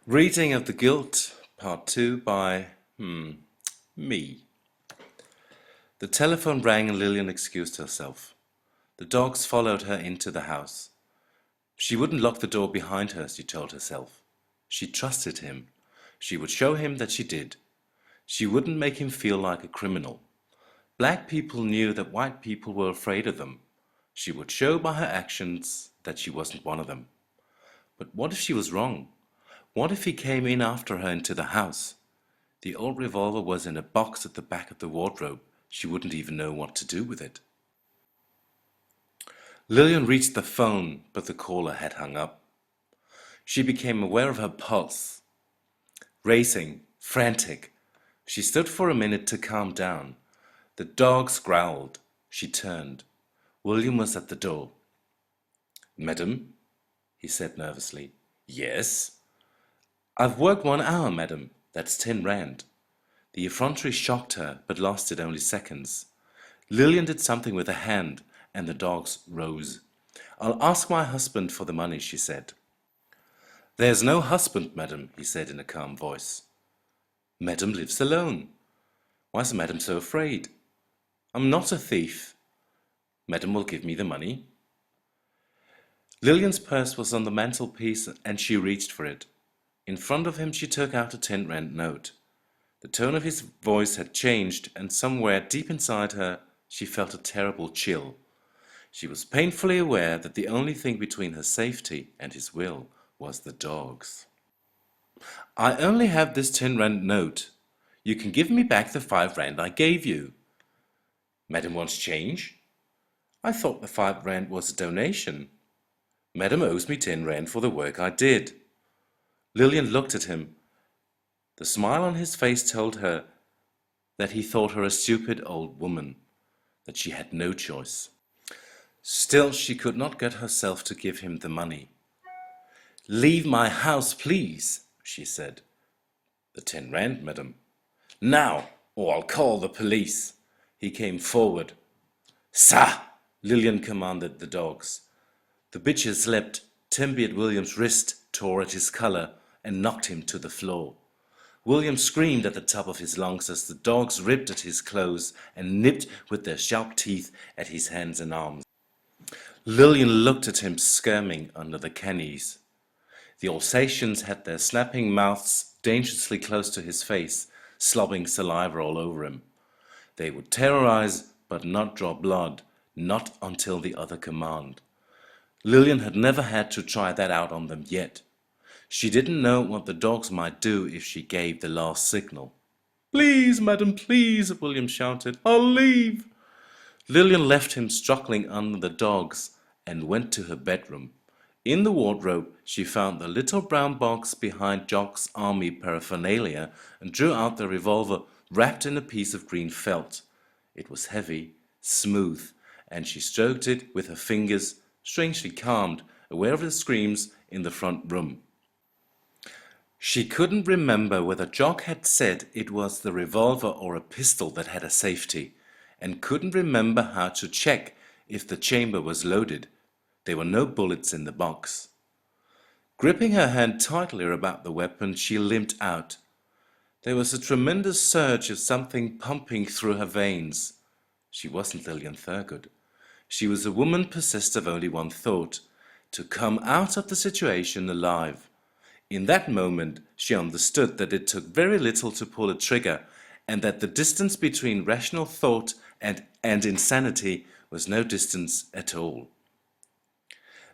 Reading of the Guilt, Part 2 by me. The telephone rang and Lillian excused herself. The dogs followed her into the house. She wouldn't lock the door behind her, she told herself. She trusted him. She would show him that she did. She wouldn't make him feel like a criminal. Black people knew that white people were afraid of them. She would show by her actions that she wasn't one of them. But what if she was wrong? What if he came in after her into the house? The old revolver was in a box at the back of the wardrobe. She wouldn't even know what to do with it. Lillian reached the phone, but the caller had hung up. She became aware of her pulse. Racing, frantic. She stood for a minute to calm down. The dogs growled. She turned. William was at the door. "Madam?" he said nervously. "Yes?" "I've worked 1 hour, madam. That's 10 rand." The effrontery shocked her, but lasted only seconds. Lillian did something with her hand, and the dogs rose. "I'll ask my husband for the money," she said. "There's no husband, madam," he said in a calm voice. "Madam lives alone." "Why's madam so afraid?" "I'm not a thief." "Madam will give me the money." Lillian's purse was on the mantelpiece, and she reached for it. In front of him she took out a 10 rand note. The tone of his voice had changed, and somewhere deep inside her she felt a terrible chill. She was painfully aware that the only thing between her safety and his will was the dogs. "I only have this 10 rand note. You can give me back the 5 rand I gave you." "Madam wants change?" "I thought the 5 rand was a donation." "Madam owes me 10 rand for the work I did." Lillian looked at him. The smile on his face told her that he thought her a stupid old woman, that she had no choice. Still, she could not get herself to give him the money. "Leave my house, please," she said. "The 10 rand, madam." "Now, or I'll call the police." He came forward. "Sa!" Lillian commanded the dogs. The bitches leapt. Tim bit William's wrist, tore at his collar, and knocked him to the floor. William screamed at the top of his lungs as the dogs ripped at his clothes and nipped with their sharp teeth at his hands and arms. Lillian looked at him squirming under the cannies. The Alsatians had their snapping mouths dangerously close to his face, slobbing saliva all over him. They would terrorize but not draw blood, not until the other command. Lillian had never had to try that out on them yet. She didn't know what the dogs might do if she gave the last signal. "Please, madam, please," William shouted. "I'll leave." Lillian left him struggling under the dogs and went to her bedroom. In the wardrobe, she found the little brown box behind Jock's army paraphernalia and drew out the revolver wrapped in a piece of green felt. It was heavy, smooth, and she stroked it with her fingers, strangely calmed, aware of the screams in the front room. She couldn't remember whether Jock had said it was the revolver or a pistol that had a safety, and couldn't remember how to check if the chamber was loaded. There were no bullets in the box. Gripping her hand tightly about the weapon, she limped out. There was a tremendous surge of something pumping through her veins. She wasn't Lillian Thurgood. She was a woman possessed of only one thought: to come out of the situation alive. In that moment, she understood that it took very little to pull a trigger, and that the distance between rational thought and insanity was no distance at all.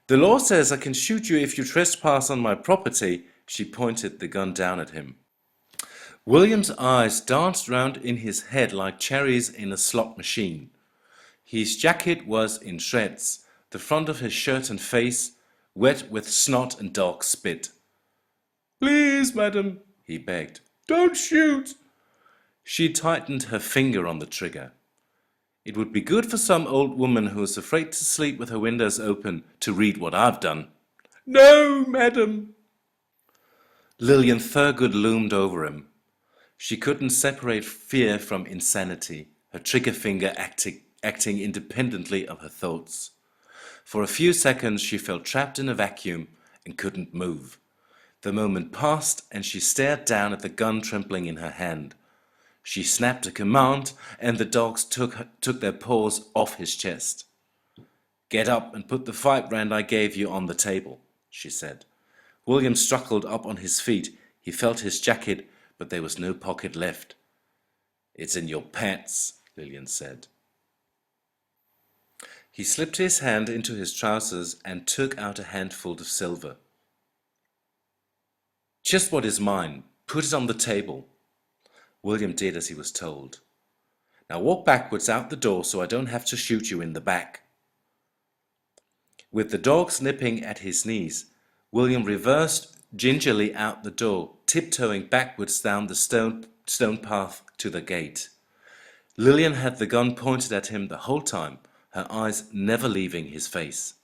"The law says I can shoot you if you trespass on my property." She pointed the gun down at him. William's eyes danced round in his head like cherries in a slot machine. His jacket was in shreds, the front of his shirt and face wet with snot and dog spit. "Please, madam," he begged. "Don't shoot." She tightened her finger on the trigger. "It would be good for some old woman who is afraid to sleep with her windows open to read what I've done." "No, madam." Lillian Thurgood loomed over him. She couldn't separate fear from insanity, her trigger finger acting independently of her thoughts. For a few seconds she felt trapped in a vacuum and couldn't move. The moment passed, and she stared down at the gun trembling in her hand. She snapped a command, and the dogs took their paws off his chest. "Get up and put the 5 rand I gave you on the table," she said. William struggled up on his feet. He felt his jacket, but there was no pocket left. "It's in your pants," Lillian said. He slipped his hand into his trousers and took out a handful of silver. "Just what is mine. Put it on the table." William did as he was told. "Now walk backwards out the door so I don't have to shoot you in the back." With the dogs nipping at his knees, William reversed gingerly out the door, tiptoeing backwards down the stone path to the gate. Lillian had the gun pointed at him the whole time, her eyes never leaving his face.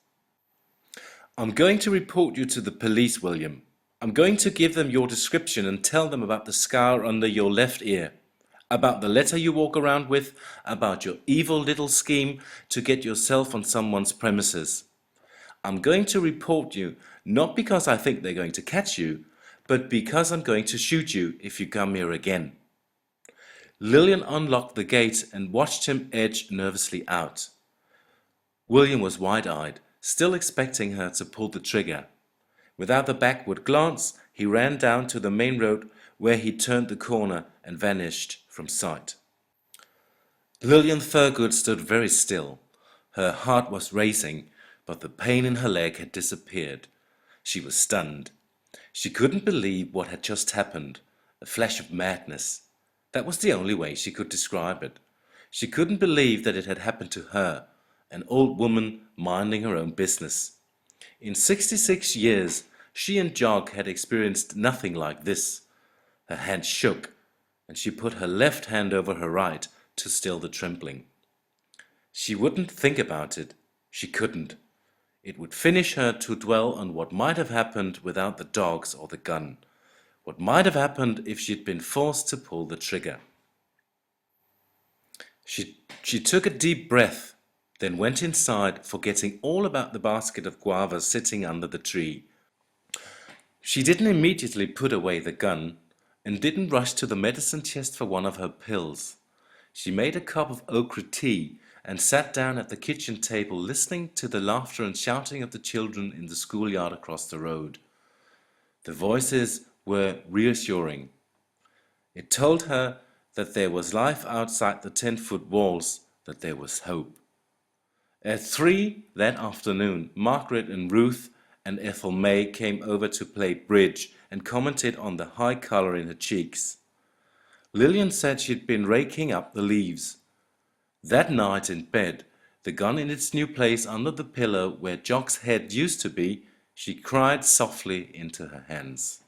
"I'm going to report you to the police, William. I'm going to give them your description and tell them about the scar under your left ear, about the letter you walk around with, about your evil little scheme to get yourself on someone's premises. I'm going to report you, not because I think they're going to catch you, but because I'm going to shoot you if you come here again." Lillian unlocked the gate and watched him edge nervously out. William was wide-eyed, still expecting her to pull the trigger. Without a backward glance, he ran down to the main road where he turned the corner and vanished from sight. Lillian Thurgood stood very still. Her heart was racing, but the pain in her leg had disappeared. She was stunned. She couldn't believe what had just happened. A flash of madness. That was the only way she could describe it. She couldn't believe that it had happened to her, an old woman minding her own business. In 66 years, she and Jock had experienced nothing like this. Her hand shook, and she put her left hand over her right to still the trembling. She wouldn't think about it. She couldn't. It would finish her to dwell on what might have happened without the dogs or the gun. What might have happened if she'd been forced to pull the trigger. She took a deep breath, then went inside, forgetting all about the basket of guavas sitting under the tree. She didn't immediately put away the gun, and didn't rush to the medicine chest for one of her pills. She made a cup of okra tea and sat down at the kitchen table, listening to the laughter and shouting of the children in the schoolyard across the road. The voices were reassuring. It told her that there was life outside the 10-foot walls, that there was hope. At 3 that afternoon, Margaret and Ruth and Ethel May came over to play bridge and commented on the high color in her cheeks. Lillian said she'd been raking up the leaves. That night in bed, the gun in its new place under the pillow where Jock's head used to be, she cried softly into her hands.